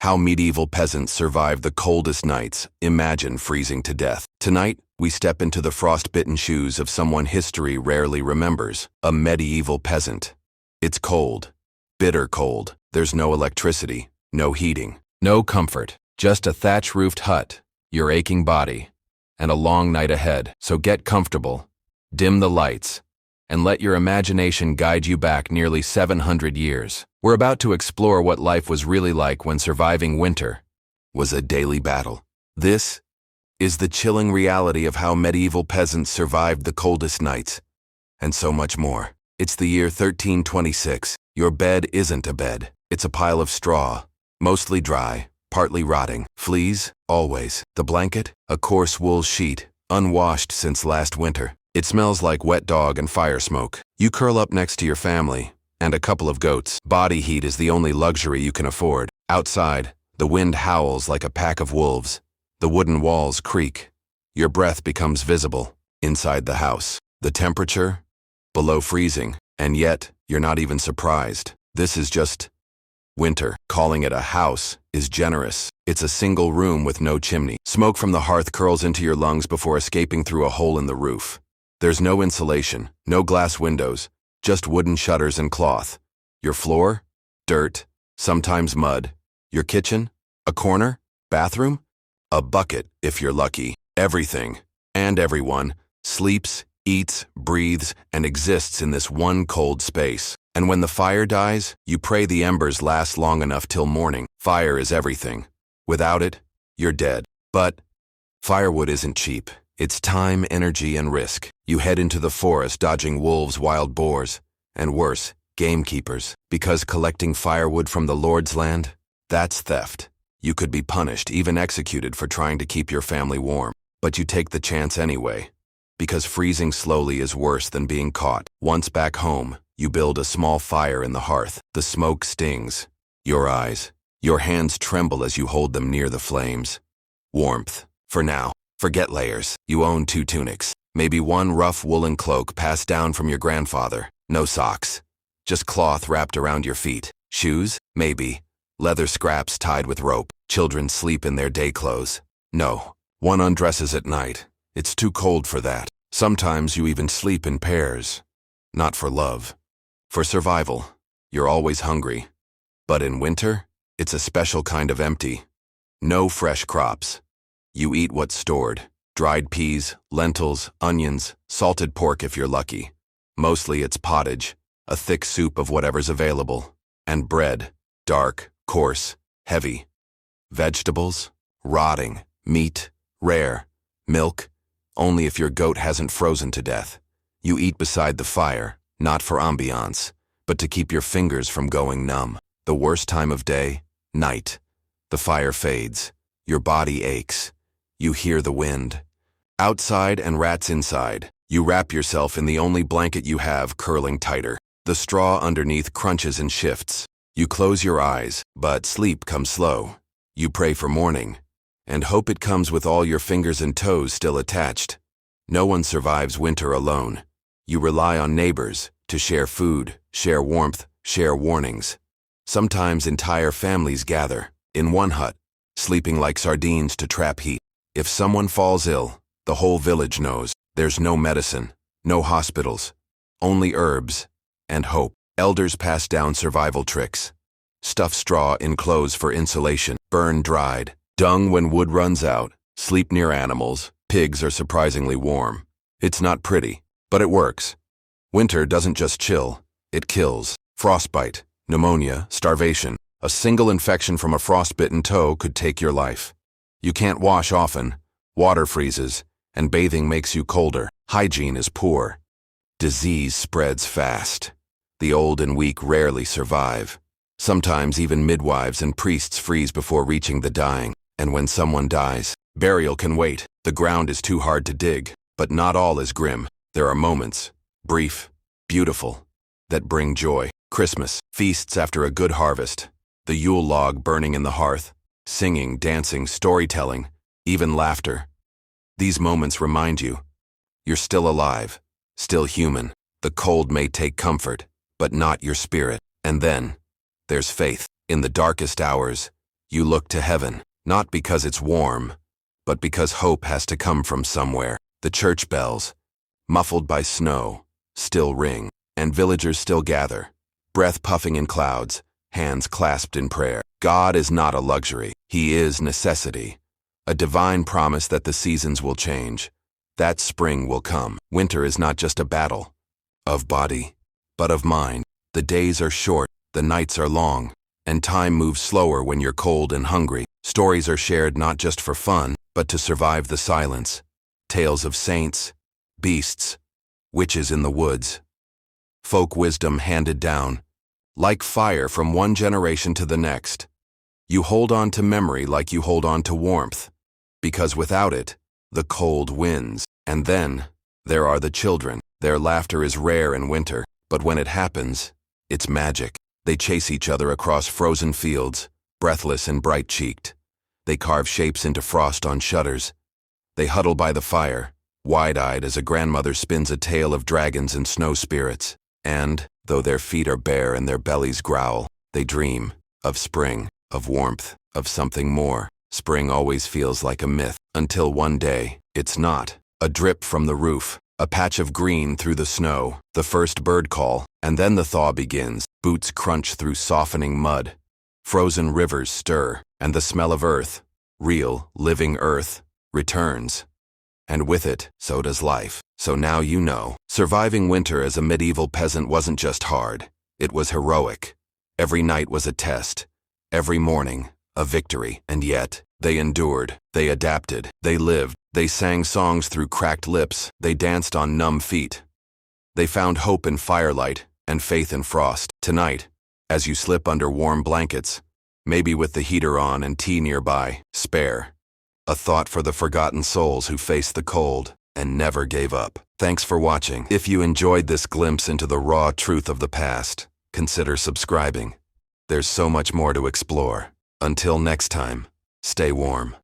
How medieval peasants survived the coldest nights. Imagine freezing to death. Tonight, we step into the frost-bitten shoes of someone history rarely remembers, a medieval peasant. It's cold, bitter cold. There's no electricity, no heating, no comfort, just a thatch-roofed hut, your aching body, and a long night ahead. So get comfortable, dim the lights, and let your imagination guide you back nearly 700 years. We're about to explore what life was really like when surviving winter was a daily battle. This is the chilling reality of how medieval peasants survived the coldest nights, and so much more. It's the year 1326. Your bed isn't a bed. It's a pile of straw, mostly dry, partly rotting. Fleas, always. The blanket, a coarse wool sheet, unwashed since last winter. It smells like wet dog and fire smoke. You curl up next to your family and a couple of goats. Body heat is the only luxury you can afford. Outside, the wind howls like a pack of wolves. The wooden walls creak. Your breath becomes visible. Inside the house, the temperature, below freezing, and yet you're not even surprised. This is just winter. Calling it a house is generous. It's a single room with no chimney. Smoke from the hearth curls into your lungs before escaping through a hole in the roof. There's no insulation, no glass windows, just wooden shutters and cloth. Your floor? Dirt, sometimes mud. Your kitchen? A corner? Bathroom? A bucket, if you're lucky. Everything, and everyone, sleeps, eats, breathes, and exists in this one cold space. And when the fire dies, you pray the embers last long enough till morning. Fire is everything. Without it, you're dead. But firewood isn't cheap. It's time, energy, and risk. You head into the forest dodging wolves, wild boars, and worse, gamekeepers. Because collecting firewood from the Lord's land, that's theft. You could be punished, even executed for trying to keep your family warm. But you take the chance anyway. Because freezing slowly is worse than being caught. Once back home, you build a small fire in the hearth. The smoke stings. Your eyes, your hands tremble as you hold them near the flames. Warmth, for now. Forget layers. You own 2 tunics. Maybe one rough woolen cloak passed down from your grandfather. No socks. Just cloth wrapped around your feet. Shoes? Maybe. Leather scraps tied with rope. Children sleep in their day clothes. No. One undresses at night. It's too cold for that. Sometimes you even sleep in pairs. Not for love. For survival. You're always hungry. But in winter, it's a special kind of empty. No fresh crops. You eat what's stored. Dried peas, lentils, onions, salted pork if you're lucky. Mostly it's pottage, a thick soup of whatever's available. And bread, dark, coarse, heavy. Vegetables, rotting. Meat, rare. Milk, only if your goat hasn't frozen to death. You eat beside the fire, not for ambiance, but to keep your fingers from going numb. The worst time of day, night. The fire fades. Your body aches. You hear the wind. Outside and rats inside. You wrap yourself in the only blanket you have, curling tighter. The straw underneath crunches and shifts. You close your eyes, but sleep comes slow. You pray for morning, and hope it comes with all your fingers and toes still attached. No one survives winter alone. You rely on neighbors to share food, share warmth, share warnings. Sometimes entire families gather in one hut, sleeping like sardines to trap heat. If someone falls ill, the whole village knows. There's no medicine, no hospitals, only herbs and hope. Elders pass down survival tricks. Stuff straw in clothes for insulation, burn dried, dung when wood runs out, sleep near animals. Pigs are surprisingly warm. It's not pretty, but it works. Winter doesn't just chill, it kills. Frostbite, pneumonia, starvation. A single infection from a frostbitten toe could take your life. You can't wash often, water freezes, and bathing makes you colder. Hygiene is poor. Disease spreads fast. The old and weak rarely survive. Sometimes even midwives and priests freeze before reaching the dying. And when someone dies, burial can wait. The ground is too hard to dig, but not all is grim. There are moments, brief, beautiful, that bring joy. Christmas, feasts after a good harvest. The Yule log burning in the hearth. Singing, dancing, storytelling, even laughter. These moments remind you, you're still alive, still human. The cold may take comfort, but not your spirit. And then, there's faith. In the darkest hours, You look to heaven, not because it's warm, but because hope has to come from somewhere. The church bells, muffled by snow, still ring, and villagers still gather, breath puffing in clouds, hands clasped in prayer. God is not a luxury. He is necessity, a divine promise that the seasons will change, that spring will come. Winter is not just a battle of body, but of mind. The days are short, the nights are long, and time moves slower when you're cold and hungry. Stories are shared not just for fun, but to survive the silence. Tales of saints, beasts, witches in the woods. Folk wisdom handed down, like fire from one generation to the next. You hold on to memory like you hold on to warmth, because without it, the cold wins. And then, there are the children. Their laughter is rare in winter, but when it happens, it's magic. They chase each other across frozen fields, breathless and bright-cheeked. They carve shapes into frost on shutters. They huddle by the fire, wide-eyed as a grandmother spins a tale of dragons and snow spirits. And, though their feet are bare and their bellies growl, they dream of spring, of warmth, of something more. Spring always feels like a myth, until one day, it's not. A drip from the roof, a patch of green through the snow, the first bird call, and then the thaw begins. Boots crunch through softening mud. Frozen rivers stir, and the smell of earth, real, living earth, returns. And with it, so does life. So now you know, surviving winter as a medieval peasant wasn't just hard, it was heroic. Every night was a test, every morning, a victory. And yet, they endured, they adapted, they lived, they sang songs through cracked lips, they danced on numb feet. They found hope in firelight and faith in frost. Tonight, as you slip under warm blankets, maybe with the heater on and tea nearby, spare a thought for the forgotten souls who faced the cold and never gave up. Thanks for watching. If you enjoyed this glimpse into the raw truth of the past, consider subscribing. There's so much more to explore. Until next time, stay warm.